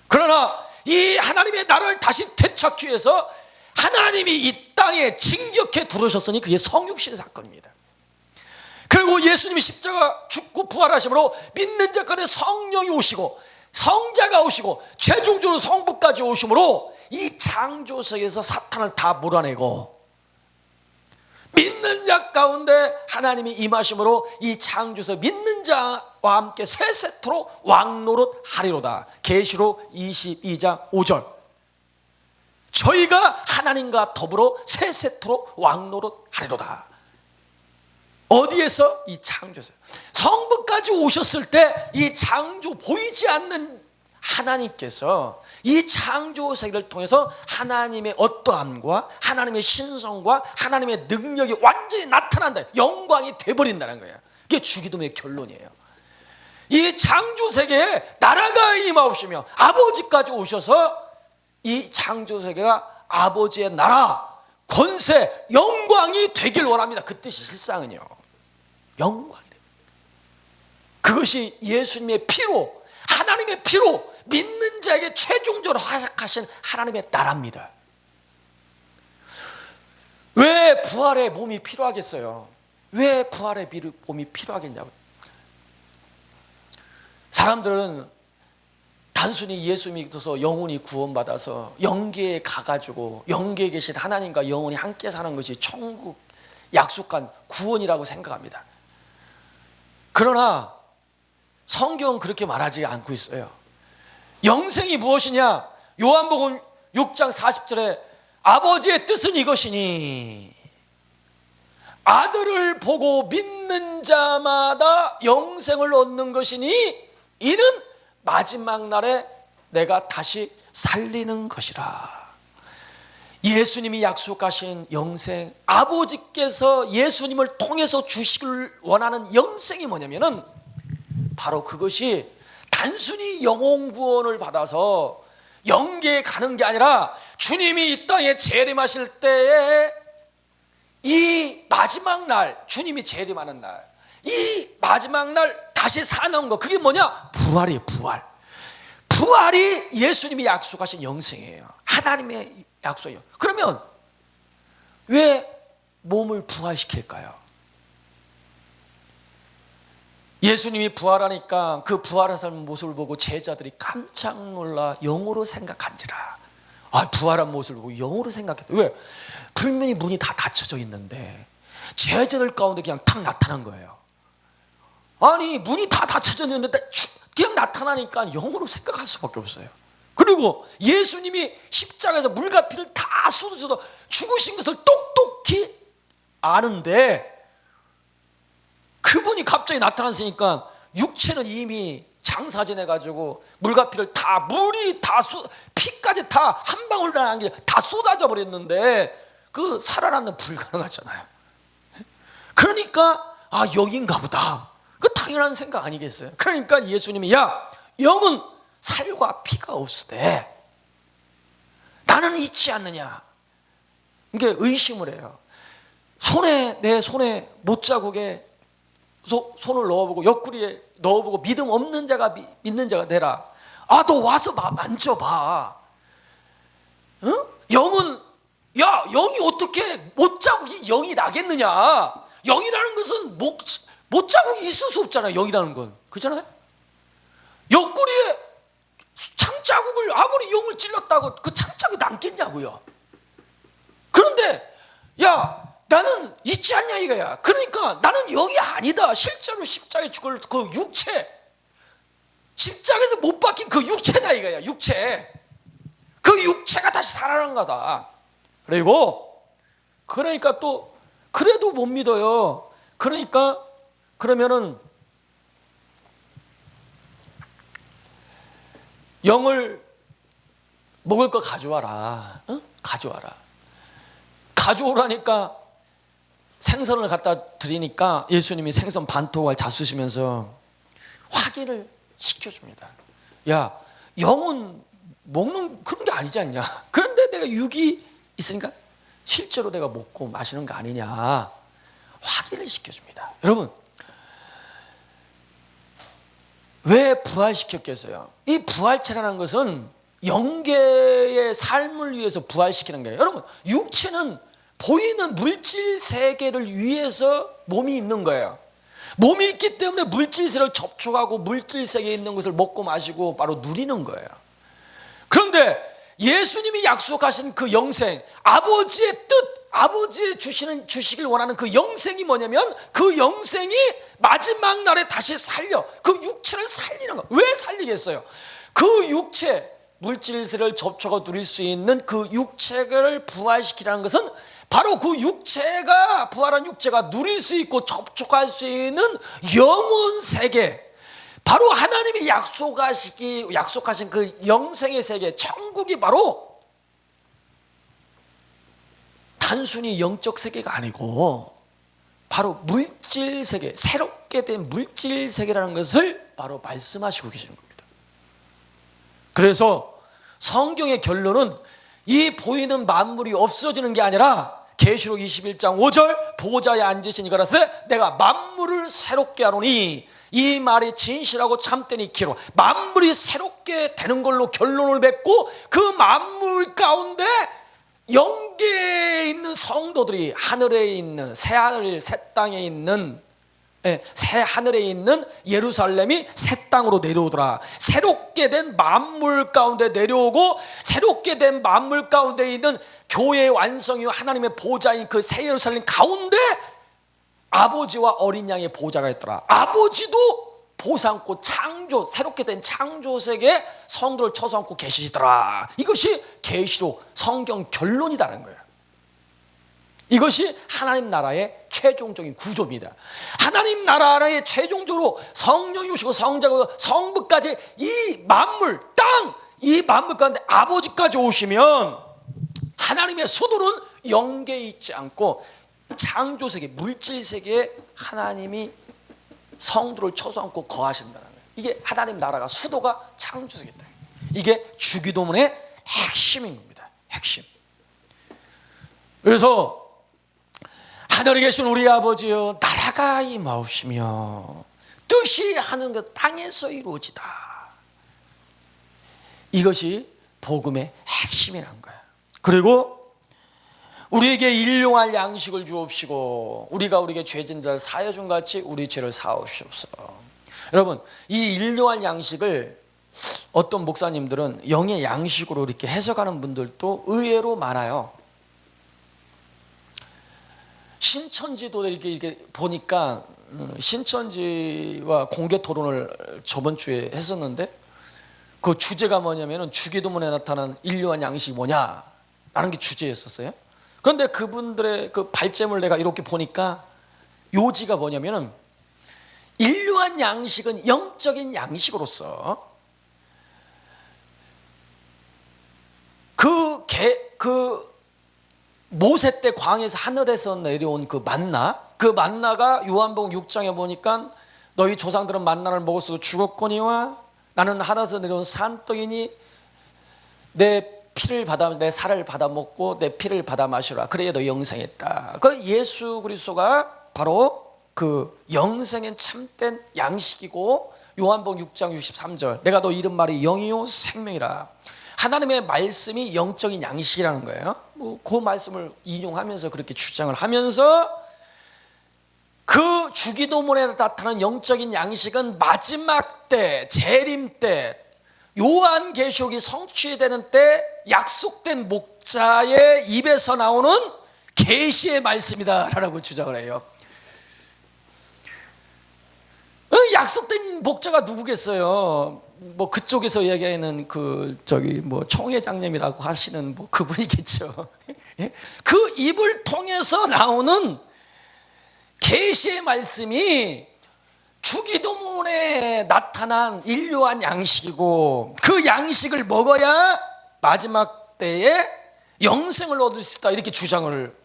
S1: 그러나 이 하나님의 나라를 다시 되찾기 위해서 하나님이 이 땅에 진격해 들어오셨으니 그게 성육신 사건입니다. 그리고 예수님이 십자가 죽고 부활하심으로 믿는 자 가운데 성령이 오시고 성자가 오시고 최종적으로 성부까지 오심으로 이 창조세계에서 사탄을 다 몰아내고 믿는 자 가운데 하나님이 임하심으로 이 창조에서 믿는 자와 함께 세 세트로 왕노릇 하리로다. 계시록 22장 5절. 저희가 하나님과 더불어 세 세트로 왕노릇 하리로다. 어디에서? 이 창조에서. 성부까지 오셨을 때 이 창조, 보이지 않는 하나님께서 이 창조 세계를 통해서 하나님의 어떠함과 하나님의 신성과 하나님의 능력이 완전히 나타난다, 영광이 돼버린다는 거예요. 그게 주기도문의 결론이에요. 이 창조 세계에 나라가 임하옵시며 아버지까지 오셔서 이 창조 세계가 아버지의 나라, 권세, 영광이 되길 원합니다. 그 뜻이 실상은요, 영광이 됩니다. 그것이 예수님의 피로, 하나님의 피로 믿는 자에게 최종적으로 허락하신 하나님의 나라입니다. 왜 부활의 몸이 필요하겠어요? 왜 부활의 몸이 필요하겠냐고요. 사람들은 단순히 예수 믿어서 영혼이 구원받아서 영계에 가가지고 영계에 계신 하나님과 영혼이 함께 사는 것이 천국, 약속한 구원이라고 생각합니다. 그러나 성경은 그렇게 말하지 않고 있어요. 영생이 무엇이냐? 요한복음 6장 40절에 아버지의 뜻은 이것이니 아들을 보고 믿는 자마다 영생을 얻는 것이니 이는 마지막 날에 내가 다시 살리는 것이라. 예수님이 약속하신 영생, 아버지께서 예수님을 통해서 주시길 원하는 영생이 뭐냐면은 바로 그것이 단순히 영혼 구원을 받아서 영계에 가는 게 아니라 주님이 이 땅에 재림하실 때에 이 마지막 날, 주님이 재림하는 날, 이 마지막 날 다시 사는 거, 그게 뭐냐? 부활이에요. 부활. 부활이 예수님이 약속하신 영생이에요. 하나님의 약속이에요. 그러면 왜 몸을 부활시킬까요? 예수님이 부활하니까 그 부활하신 모습을 보고 제자들이 깜짝 놀라 영으로 생각한지라. 부활한 모습을 보고 영으로 생각했다. 왜? 분명히 문이 다 닫혀져 있는데 제자들 가운데 그냥 탁 나타난 거예요. 아니, 문이 다 닫혀져 있는데 그냥 나타나니까 영으로 생각할 수밖에 없어요. 그리고 예수님이 십자가에서 물과 피를 다 쏟으셔서 죽으신 것을 똑똑히 아는데 그분이 갑자기 나타났으니까 육체는 이미 장사진해가지고 물과 피를 다, 물이 다 피까지 다 한 방울도 안 게 다 쏟아져 버렸는데 그 살아남는 불가능하잖아요. 그러니까 여긴가 보다. 그 당연한 생각 아니겠어요? 그러니까 예수님이 영은 살과 피가 없으되 나는 있지 않느냐. 이게 의심을 해요. 내 손에 못자국에 손을 넣어보고 옆구리에 넣어보고 믿음 없는 자가 믿는 자가 되라. 너 와서 만져봐. 영은 영이 어떻게 못자국이 영이 나겠느냐. 영이라는 것은 못자국이 있을 수 없잖아요. 영이라는 건 그렇잖아요. 옆구리에 창자국을 아무리 영을 찔렀다고 그 창자국이 남겠냐고요. 그런데 나는 있지 않냐 이거야. 그러니까 나는 영이 아니다. 실제로 십자가에 죽을 그 육체, 십자가에서 못 박힌 그 육체다 이거야. 육체. 그 육체가 다시 살아난 거다. 그러니까 또 그래도 못 믿어요. 그러니까 그러면은 영을 먹을 거 가져와라. 가져오라니까 생선을 갖다 드리니까 예수님이 생선 반토막을 잡수시면서 확인을 시켜줍니다. 영은 먹는 그런 게 아니지 않냐. 그런데 내가 육이 있으니까 실제로 내가 먹고 마시는 거 아니냐. 확인을 시켜줍니다. 여러분, 왜 부활시켰겠어요? 이 부활체라는 것은 영계의 삶을 위해서 부활시키는 거예요. 여러분, 육체는 보이는 물질 세계를 위해서 몸이 있는 거예요. 몸이 있기 때문에 물질 세계를 접촉하고 물질 세계에 있는 것을 먹고 마시고 바로 누리는 거예요. 그런데 예수님이 약속하신 그 영생, 아버지의 뜻, 아버지의 주시길 원하는 그 영생이 뭐냐면 그 영생이 마지막 날에 다시 살려 그 육체를 살리는 거예요. 왜 살리겠어요? 그 육체, 물질세를 접촉하고 누릴 수 있는 그 육체를 부활시키라는 것은 바로 그 육체가, 부활한 육체가 누릴 수 있고 접촉할 수 있는 영혼 세계, 바로 하나님이 약속하신 그 영생의 세계, 천국이 바로 단순히 영적 세계가 아니고 바로 물질 세계, 새롭게 된 물질 세계라는 것을 바로 말씀하시고 계시는 겁니다. 그래서 성경의 결론은 이 보이는 만물이 없어지는 게 아니라 계시록 21장 5절 보좌에 앉으신 이가라사대 내가 만물을 새롭게 하노니, 이 말이 진실하고 참되니 기로 만물이 새롭게 되는 걸로 결론을 맺고 그 만물 가운데 영계에 있는 성도들이 하늘에 있는 새하늘 새 땅에 있는 새 하늘에 있는 예루살렘이 새 땅으로 내려오더라. 새롭게 된 만물 가운데 내려오고 새롭게 된 만물 가운데 있는 교회의 완성이요 하나님의 보좌인 그 새 예루살렘 가운데 아버지와 어린 양의 보좌가 있더라. 아버지도 보상고 창조, 새롭게 된 창조세계에 성도를 처소안고 계시더라. 이것이 계시록 성경 결론이라는 거예요. 이것이 하나님 나라의 최종적인 구조입니다. 하나님 나라의 최종적으로 성령이 오시고 성자고 성부까지 이 만물, 땅, 이 만물 가운데 아버지까지 오시면 하나님의 수도는 영계에 있지 않고 창조세계, 물질세계에 하나님이 성도를 처소안고 거하신다는 거예요. 이게 하나님 나라가 수도가 창조세계다. 이게 주기도문의 핵심인 겁니다. 핵심. 그래서 하늘에 계신 우리 아버지여, 나라가 임하옵시며 뜻이 하는 것 땅에서 이루어지다. 이것이 복음의 핵심이라는 거예요. 그리고 우리에게 일용할 양식을 주옵시고 우리가 우리에게 죄진 자를 사하여 준 같이 우리 죄를 사하옵시옵소서. 여러분, 이 일용할 양식을 어떤 목사님들은 영의 양식으로 이렇게 해석하는 분들도 의외로 많아요. 신천지도 이렇게 보니까 신천지와 공개 토론을 저번 주에 했었는데 그 주제가 뭐냐면은 주기도문에 나타난 일용할 양식이 뭐냐라는 게 주제였었어요. 그런데 그분들의 그 발제물 내가 이렇게 보니까 요지가 뭐냐면은 일용할 양식은 영적인 양식으로서 그 모세 때 광야에서 하늘에서 내려온 그 만나, 그 만나가 요한복음 6장에 보니까 너희 조상들은 만나를 먹었어도 죽었거니와 나는 하늘에서 내려온 산떡이니 내 피를 받아, 내 살을 받아 먹고 내 피를 받아 마시라. 그래야 너 영생했다. 그 예수 그리스도가 바로 그 영생의 참된 양식이고 요한복음 6장 63절 내가 너 이름 말이 영이요 생명이라. 하나님의 말씀이 영적인 양식이라는 거예요. 그 말씀을 인용하면서 그렇게 주장을 하면서 그 주기도문에 나타나는 영적인 양식은 마지막 때, 재림 때, 요한계시록이 성취되는 때 약속된 목자의 입에서 나오는 계시의 말씀이다라고 주장을 해요. 약속된 목자가 누구겠어요? 뭐 그쪽에서 얘기하는 총회장님이라고 하시는 그분이겠죠. 그 입을 통해서 나오는 계시의 말씀이 주기도문에 나타난 일용할 양식이고 그 양식을 먹어야 마지막 때에 영생을 얻을 수 있다, 이렇게 주장을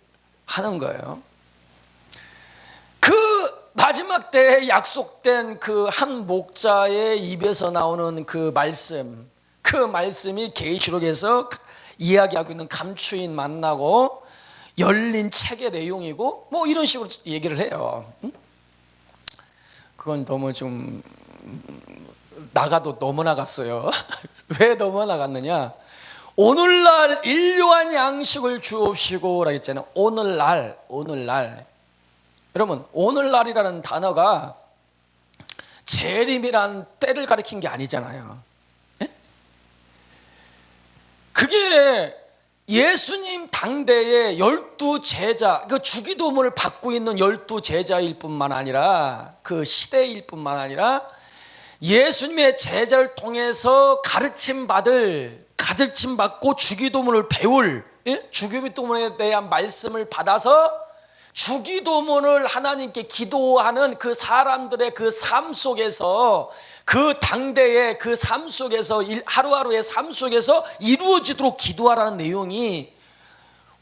S1: 하는 거예요. 그 마지막 때에 약속된 그 한 목자의 입에서 나오는 그 말씀이 계시록에서 이야기하고 있는 감추인 만나고 열린 책의 내용이고 이런 식으로 얘기를 해요. 그건 너무 좀 나가도 너무 나갔어요. 왜 너무 나갔느냐? 오늘날 일용할 양식을 주옵시고 라고 했잖아요. 오늘날. 여러분, 오늘날이라는 단어가 재림이라는 때를 가리킨 게 아니잖아요. 예? 그게 예수님 당대의 12제자, 그 주기도문을 받고 있는 12제자일 뿐만 아니라 그 시대일 뿐만 아니라 예수님의 제자를 통해서 가르침 받고 주기도문을 배울, 주기도문에 대한 말씀을 받아서 주기도문을 하나님께 기도하는 그 사람들의 그 삶 속에서, 그 당대의 그 삶 속에서, 하루하루의 삶 속에서 이루어지도록 기도하라는 내용이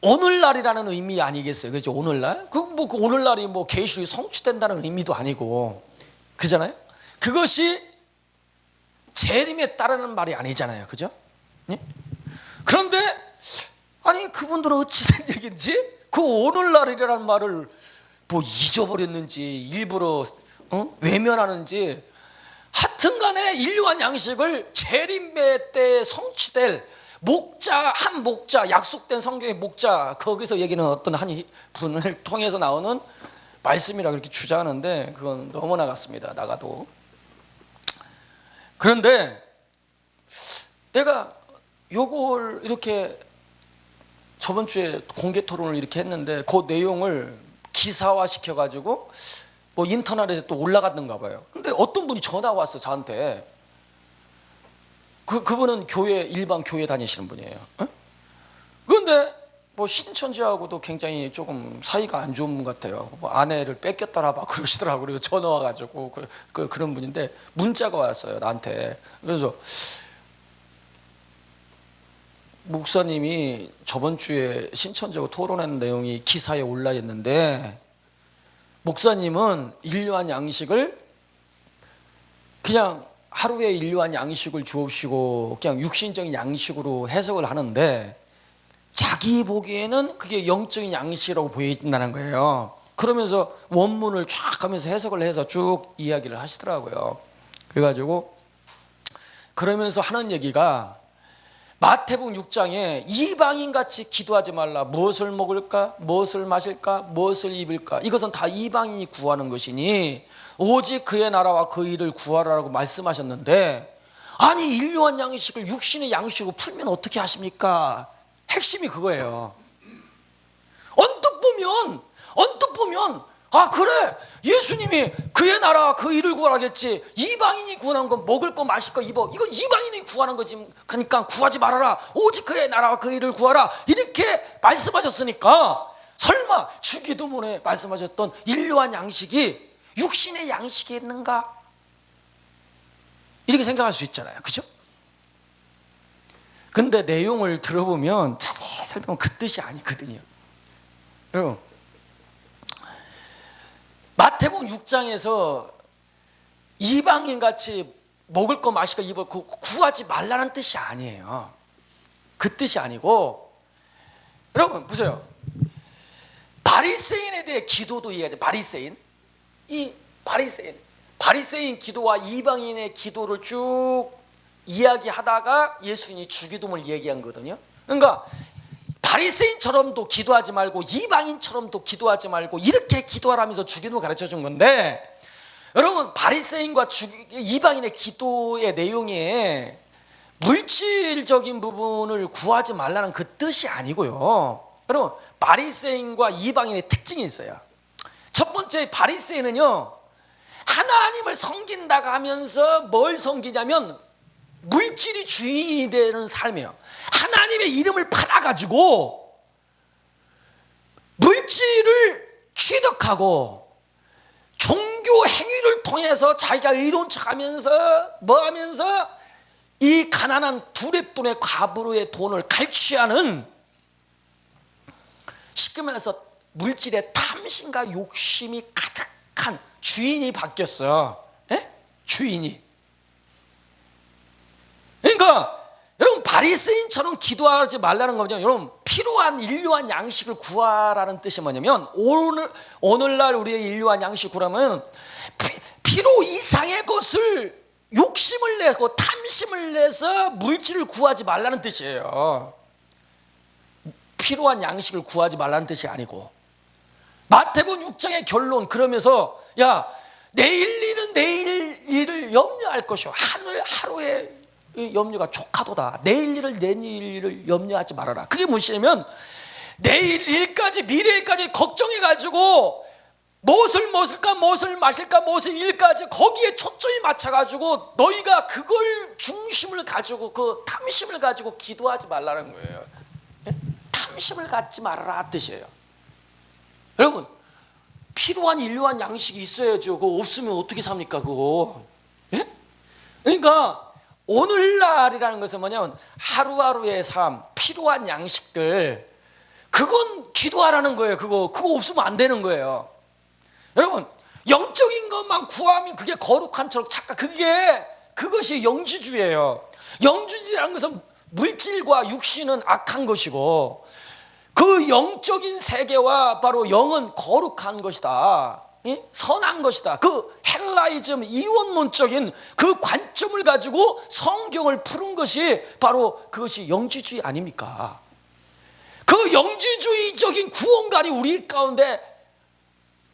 S1: 오늘날이라는 의미 아니겠어요? 그렇죠? 오늘날? 그 오늘날이 계시록이 성취된다는 의미도 아니고, 그러잖아요? 그것이 재림에 따르는 말이 아니잖아요. 그죠? 예? 그런데 아니 그분들은 어찌된 얘기인지 그 오늘날이라는 말을 잊어버렸는지 일부러 외면하는지, 하여튼간에 일용할 양식을 재림의 때 성취될 한 목자, 약속된 성경의 목자, 거기서 얘기는 어떤 한 분을 통해서 나오는 말씀이라고 이렇게 주장하는데 그건 너무 나갔습니다. 나가도. 그런데 내가 요걸 이렇게 저번 주에 공개 토론을 이렇게 했는데 그 내용을 기사화 시켜가지고 뭐 인터넷에 또 올라갔는가 봐요. 근데 어떤 분이 전화가 왔어 저한테. 그분은 일반 교회 다니시는 분이에요. 그런데 뭐 신천지하고도 굉장히 조금 사이가 안 좋은 분 같아요. 뭐 아내를 뺏겼다나 막 그러시더라고요. 그리고 전화 와가지고 그런 분인데 문자가 왔어요 나한테. 그래서 목사님이 저번 주에 신천지하고 토론한 내용이 기사에 올라 있는데 목사님은 인류한 양식을 그냥 하루에 인류한 양식을 주옵시고 그냥 육신적인 양식으로 해석을 하는데 자기 보기에는 그게 영적인 양식이라고 보인다는 거예요. 그러면서 원문을 쫙 하면서 해석을 해서 쭉 이야기를 하시더라고요. 그래가지고 그러면서 하는 얘기가 마태복음 6장에 이방인같이 기도하지 말라. 무엇을 먹을까? 무엇을 마실까? 무엇을 입을까? 이것은 다 이방인이 구하는 것이니 오직 그의 나라와 그 일을 구하라고 말씀하셨는데 아니 인류한 양식을 육신의 양식으로 풀면 어떻게 하십니까? 핵심이 그거예요. 언뜻 보면 아 그래 예수님이 그의 나라와 그 일을 구하라겠지. 이방인이 구하는 건 먹을 거 마실 거 입어 이거 이방인이 구하는 거지. 그러니까 구하지 말아라. 오직 그의 나라와 그 일을 구하라 이렇게 말씀하셨으니까 설마 주기도문에 말씀하셨던 인류한 양식이 육신의 양식이었는가? 이렇게 생각할 수 있잖아요. 그죠? 근데 내용을 들어보면 자세히 설명하면 그 뜻이 아니거든요. 여러분 마태복음 6장에서 이방인같이 먹을 거 마실 거 입을 거 구하지 말라는 뜻이 아니에요. 그 뜻이 아니고 여러분 보세요. 바리새인에 대해 기도도 이해하죠. 바리새인 기도와 이방인의 기도를 쭉 이야기하다가 예수님이 주기도문을 얘기한 거거든요. 그러니까 바리새인처럼도 기도하지 말고 이방인처럼도 기도하지 말고 이렇게 기도하라면서 주기도문을 가르쳐 준 건데 여러분 바리새인과 이방인의 기도의 내용에 물질적인 부분을 구하지 말라는 그 뜻이 아니고요. 여러분 바리새인과 이방인의 특징이 있어요. 첫 번째 바리새인은요 하나님을 섬긴다고 하면서 뭘 섬기냐면 물질이 주인이 되는 삶이에요. 하나님의 이름을 팔아가지고 물질을 취득하고 종교 행위를 통해서 자기가 의로운 척하면서 뭐하면서 이 가난한 두렙돈의 과부의 돈을 갈취하는 쉽게 말해서 물질의 탐심과 욕심이 가득한 주인이 바뀌었어요. 에? 주인이. 그러니까 여러분 바리새인처럼 기도하지 말라는 거죠. 여러분 필요한 인류한 양식을 구하라는 뜻이 뭐냐면 오늘날 우리의 인류한 양식 구하면 필요 이상의 것을 욕심을 내고 탐심을 내서 물질을 구하지 말라는 뜻이에요. 필요한 양식을 구하지 말라는 뜻이 아니고 마태복음 6장의 결론 그러면서 야 내일 일은 내일 일을 염려할 것이요 하루에 염려가 족하도다. 내일 일을 염려하지 말아라. 그게 무엇이냐면 내일 일까지 미래 일까지 걱정해가지고 무엇을 먹을까 무엇을 마실까 무엇을 일까지 거기에 초점이 맞춰가지고 너희가 그걸 중심을 가지고 그 탐심을 가지고 기도하지 말라는 거예요. 탐심을 갖지 말아라 뜻이에요. 여러분 필요한 인류한 양식이 있어야죠. 그거 없으면 어떻게 삽니까 그거? 예? 그러니까 오늘날이라는 것은 뭐냐면 하루하루의 삶 필요한 양식들 그건 기도하라는 거예요. 그거 없으면 안 되는 거예요. 여러분 영적인 것만 구하면 그게 거룩한 척 착각 그것이 영주주의예요. 영주주의라는 것은 물질과 육신은 악한 것이고 그 영적인 세계와 바로 영은 거룩한 것이다. 선한 것이다. 그 헬라이즘 이원론적인 그 관점을 가지고 성경을 푸는 것이 바로 그것이 영주주의 아닙니까? 그 영주주의적인 구원관이 우리 가운데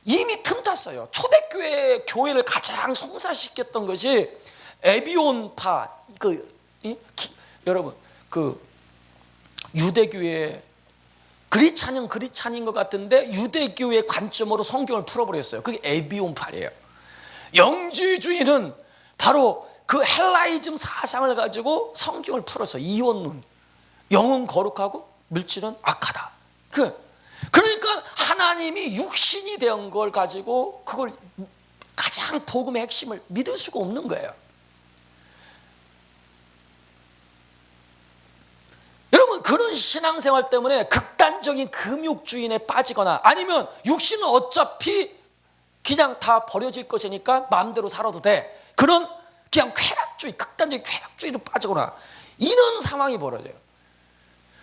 S1: 이미 틈탔어요. 초대교회 교회를 가장 성사시켰던 것이 에비온파 여러분 그 유대교회 그리찬인 것 같은데 유대교의 관점으로 성경을 풀어버렸어요. 그게 에비온파예요. 영지주의는 바로 그 헬라이즘 사상을 가지고 성경을 풀어서 이원론, 영은 거룩하고 물질은 악하다. 그러니까 하나님이 육신이 된 걸 가지고 그걸 가장 복음의 핵심을 믿을 수가 없는 거예요. 여러분, 그런 신앙생활 때문에 극단적인 금욕주의에 빠지거나 아니면 육신은 어차피 그냥 다 버려질 것이니까 마음대로 살아도 돼, 그런 그냥 쾌락주의, 극단적인 쾌락주의로 빠지거나 이런 상황이 벌어져요.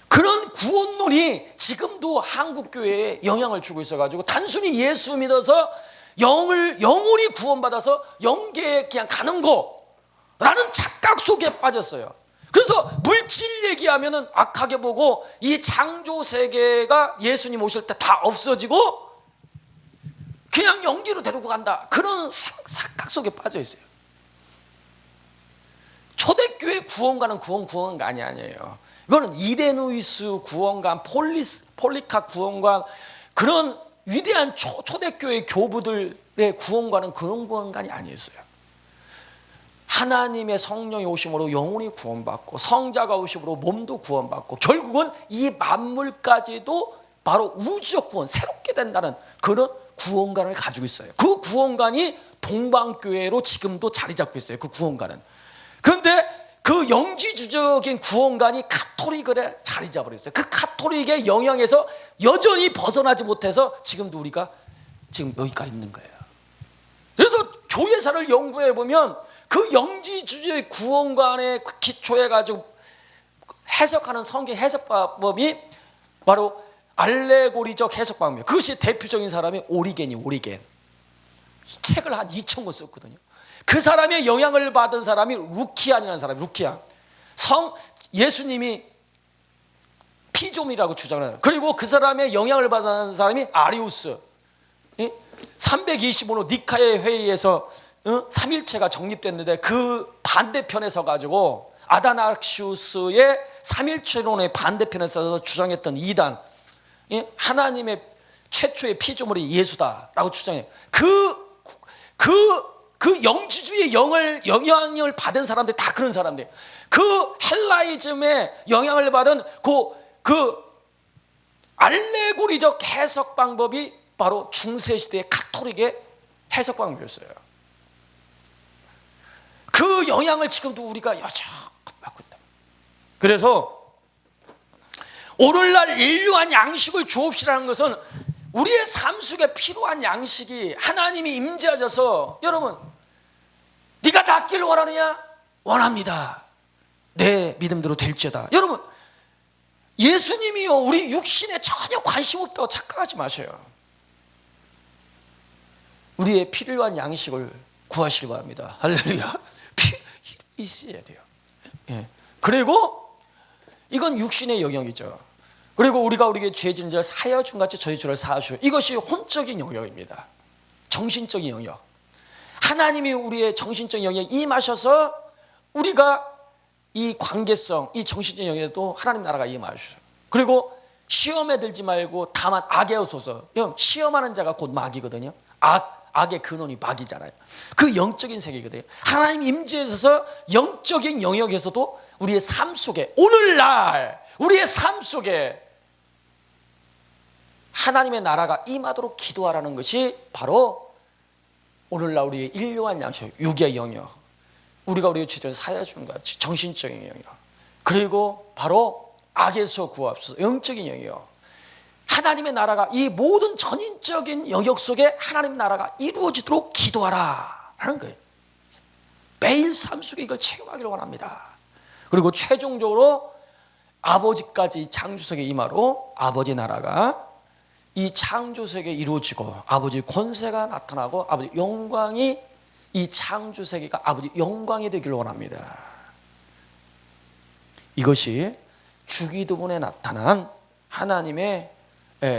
S1: 그런 구원론이 지금도 한국교회에 영향을 주고 있어가지고 단순히 예수 믿어서 영혼이 구원받아서 영계에 그냥 가는 거라는 착각 속에 빠졌어요. 그래서 물질 얘기하면은 악하게 보고 이 창조 세계가 예수님 오실 때 다 없어지고 그냥 영계로 데리고 간다, 그런 착각 속에 빠져 있어요. 초대교회 구원관은 구원관이 아니에요. 이거는 이레누이스 구원관, 폴리카 구원관, 그런 위대한 초대교회 교부들의 구원관은 그런 구원관이 아니었어요. 하나님의 성령이 오심으로 영혼이 구원받고 성자가 오심으로 몸도 구원받고 결국은 이 만물까지도 바로 우주적 구원, 새롭게 된다는 그런 구원관을 가지고 있어요. 그 구원관이 동방교회로 지금도 자리 잡고 있어요. 그 구원관은. 그런데 그 영지주적인 구원관이 카톨릭에 자리 잡아버렸어요. 그 카톨릭의 영향에서 여전히 벗어나지 못해서 지금도 우리가 지금 여기까지 있는 거예요. 그래서 교회사를 연구해 보면 그 영지주의 구원관의 기초에 가지고 해석하는 성경 해석법이 바로 알레고리적 해석법이에요. 그것이 대표적인 사람이 오리겐이 책을 한 2,000권 썼거든요. 그 사람의 영향을 받은 사람이 루키안이라는 사람이, 루키안. 예수님이 피조물이라고 주장을 해요. 그리고 그 사람의 영향을 받은 사람이 아리우스. 325년 니카의 회의에서 삼일체가 정립됐는데 그 반대편에 서가지고 아다나시우스의 삼일체론의 반대편에 서서 주장했던 이단, 하나님의 최초의 피조물이 예수다라고 주장해요. 그 영지주의 영향을 받은 사람들 다 그런 사람들. 그 헬라이즘의 영향을 받은 그 알레고리적 해석 방법이 바로 중세시대의 카톨릭의 해석 방법이었어요. 그 영향을 지금도 우리가 여전히 받고 있다. 그래서 오늘날 인류한 양식을 주옵시라는 것은 우리의 삶 속에 필요한 양식이 하나님이 임재하셔서, 여러분, 네가 낫기를 원하느냐? 원합니다. 내 믿음대로 될지어다. 여러분, 예수님이요 우리 육신에 전혀 관심 없다고 착각하지 마세요. 우리의 필요한 양식을 구하시기 바랍니다. 할렐루야. 있어야 돼요. 그리고 이건 육신의 영역이죠. 그리고 우리가 우리에게 죄 지은 자를 사하여 준 같이 저희 죄를 사하시오. 이것이 혼적인 영역입니다. 정신적인 영역. 하나님이 우리의 정신적인 영역에 임하셔서 우리가 이 관계성, 이 정신적인 영역에도 하나님 나라가 임하셔요. 그리고 시험에 들지 말고 다만 악에 없어서. 시험하는 자가 곧 마귀거든요. 악의 근원이 마귀잖아요. 그 영적인 세계거든요. 하나님 임재에서 영적인 영역에서도 우리의 삶 속에, 오늘날 우리의 삶 속에 하나님의 나라가 임하도록 기도하라는 것이 바로 오늘날 우리의 인류한 양식, 육의 영역, 우리가 우리의 죄를 사하여 주는 것 같이 정신적인 영역, 그리고 바로 악에서 구하옵소서 영적인 영역. 하나님의 나라가 이 모든 전인적인 영역 속에 하나님 나라가 이루어지도록 기도하라 하는 거예요. 매일 삶 속에 이걸 체험하기를 원합니다. 그리고 최종적으로 아버지까지 창조세계 임하로 아버지 나라가 이 창조세계에 이루어지고 아버지 권세가 나타나고 아버지 영광이, 이 창조세계가 아버지 영광이 되기를 원합니다. 이것이 주기도문에 나타난 하나님의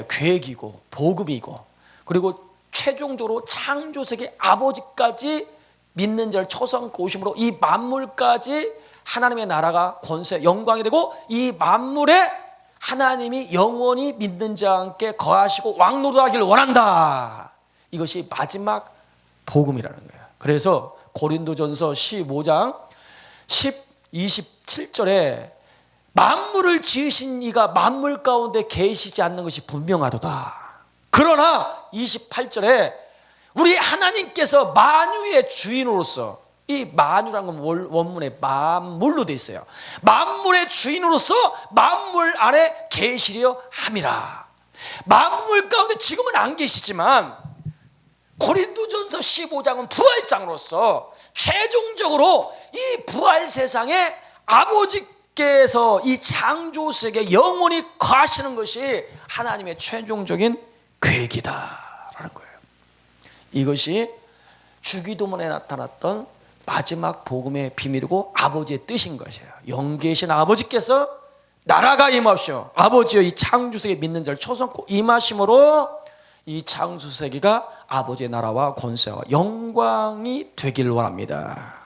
S1: 계획이고 복음이고, 그리고 최종적으로 창조세계 아버지까지 믿는 자를 초성코 오심으로 이 만물까지 하나님의 나라가 권세 영광이 되고 이 만물에 하나님이 영원히 믿는 자와 함께 거하시고 왕노릇하기를 원한다. 이것이 마지막 복음이라는 거예요. 그래서 고린도전서 15장 27절에 만물을 지으신 이가 만물 가운데 계시지 않는 것이 분명하도다. 그러나 28절에 우리 하나님께서 만유의 주인으로서, 이 만유라는 건 원문에 만물로 되어 있어요. 만물의 주인으로서 만물 안에 계시려 함이라. 만물 가운데 지금은 안 계시지만 고린도전서 15장은 부활장으로서 최종적으로 이 부활 세상에 아버지께서 이 창조세계에 영원히 거하시는 것이 하나님의 최종적인 계획이다라는 거예요. 이것이 주기도문에 나타났던 마지막 복음의 비밀이고 아버지의 뜻인 것이에요. 영계신 아버지께서 나라가 임하시오. 아버지여 이 창조세계 믿는 자를 초성코 임하심으로 이 창조세계가 아버지의 나라와 권세와 영광이 되기를 원합니다.